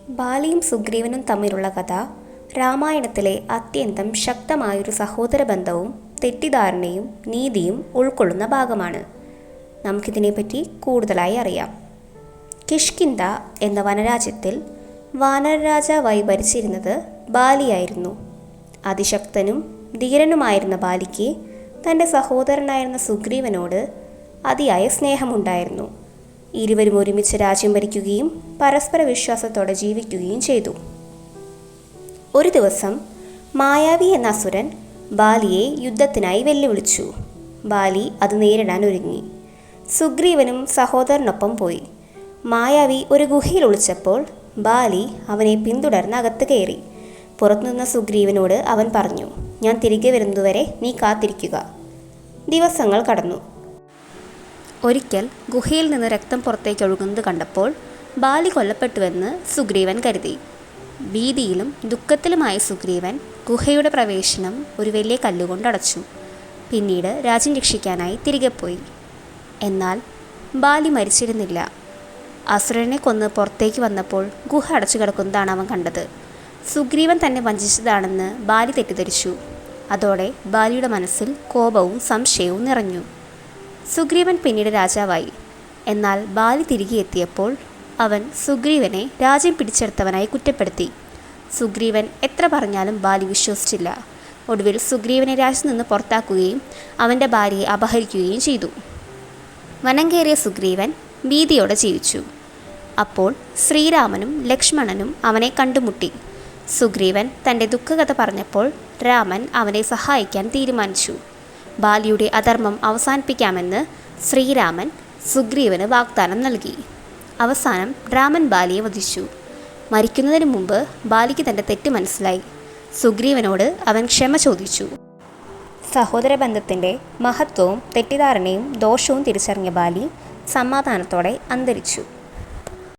ബാലിയും സുഗ്രീവനും തമ്മിലുള്ള കഥ രാമായണത്തിലെ അത്യന്തം ശക്തമായൊരു സഹോദര ബന്ധവും തെറ്റിദ്ധാരണയും നീതിയും ഉൾക്കൊള്ളുന്ന ഭാഗമാണ്. നമുക്കിതിനെപ്പറ്റി കൂടുതലായി അറിയാം. കിഷ്കിന്ധ എന്ന വനരാജ്യത്തിൽ വാനരരാജാവായി ഭരിച്ചിരുന്നത് ബാലിയായിരുന്നു. അതിശക്തനും ധീരനുമായിരുന്ന ബാലിക്ക് തൻ്റെ സഹോദരനായിരുന്ന സുഗ്രീവനോട് അതിയായ സ്നേഹമുണ്ടായിരുന്നു. ഇരുവരും ഒരുമിച്ച് രാജ്യം ഭരിക്കുകയും പരസ്പര വിശ്വാസത്തോടെ ജീവിക്കുകയും ചെയ്തു. ഒരു ദിവസം മായാവി എന്ന അസുരൻ ബാലിയെ യുദ്ധത്തിനായി വെല്ലുവിളിച്ചു. ബാലി അത് നേരിടാൻ ഒരുങ്ങി. സുഗ്രീവനും സഹോദരനൊപ്പം പോയി. മായാവി ഒരു ഗുഹയിൽ ഒളിച്ചപ്പോൾ ബാലി അവനെ പിന്തുടർന്ന് അകത്ത് കയറി. പുറത്തുനിന്ന സുഗ്രീവനോട് അവൻ പറഞ്ഞു, ഞാൻ തിരികെ വരുന്നതുവരെ നീ കാത്തിരിക്കുക. ദിവസങ്ങൾ കടന്നു. ഒരിക്കൽ ഗുഹയിൽ നിന്ന് രക്തം പുറത്തേക്ക് ഒഴുകുന്നത് കണ്ടപ്പോൾ ബാലി കൊല്ലപ്പെട്ടുവെന്ന് സുഗ്രീവൻ കരുതി. ഭീതിയിലും ദുഃഖത്തിലുമായ സുഗ്രീവൻ ഗുഹയുടെ പ്രവേശനം ഒരു വലിയ കല്ലുകൊണ്ട് അടച്ചു. പിന്നീട് രാജ്യം രക്ഷിക്കാനായി തിരികെ പോയി. എന്നാൽ ബാലി മരിച്ചിരുന്നില്ല. അസുരനെ കൊന്ന് പുറത്തേക്ക് വന്നപ്പോൾ ഗുഹ അടച്ചു കിടക്കുന്നതാണ് അവൻ കണ്ടത്. സുഗ്രീവൻ തന്നെ വഞ്ചിച്ചതാണെന്ന് ബാലി തെറ്റിദ്ധരിച്ചു. അതോടെ ബാലിയുടെ മനസ്സിൽ കോപവും സംശയവും നിറഞ്ഞു. സുഗ്രീവൻ പിന്നീട് രാജാവായി. എന്നാൽ ബാലി തിരികെ എത്തിയപ്പോൾ അവൻ സുഗ്രീവനെ രാജ്യം പിടിച്ചെടുത്തവനായി കുറ്റപ്പെടുത്തി. സുഗ്രീവൻ എത്ര പറഞ്ഞാലും ബാലി വിശ്വസിച്ചില്ല. ഒടുവിൽ സുഗ്രീവനെ രാജ്യത്ത് നിന്ന് പുറത്താക്കുകയും അവൻ്റെ ഭാര്യയെ അപഹരിക്കുകയും ചെയ്തു. വനം കയറിയ സുഗ്രീവൻ ഭീതിയോടെ ജീവിച്ചു. അപ്പോൾ ശ്രീരാമനും ലക്ഷ്മണനും അവനെ കണ്ടുമുട്ടി. സുഗ്രീവൻ തൻ്റെ ദുഃഖകഥ പറഞ്ഞപ്പോൾ രാമൻ അവനെ സഹായിക്കാൻ തീരുമാനിച്ചു. ബാലിയുടെ അധർമ്മം അവസാനിപ്പിക്കാമെന്ന് ശ്രീരാമൻ സുഗ്രീവന് വാഗ്ദാനം നൽകി. അവസാനം രാമൻ ബാലിയെ വധിച്ചു. മരിക്കുന്നതിന് മുമ്പ് ബാലിക്ക് തൻ്റെ തെറ്റ് മനസ്സിലായി. സുഗ്രീവനോട് അവൻ ക്ഷമ ചോദിച്ചു. സഹോദര ബന്ധത്തിൻ്റെ മഹത്വവും തെറ്റിദ്ധാരണയും ദോഷവും തിരിച്ചറിഞ്ഞ ബാലി സമാധാനത്തോടെ അന്തരിച്ചു.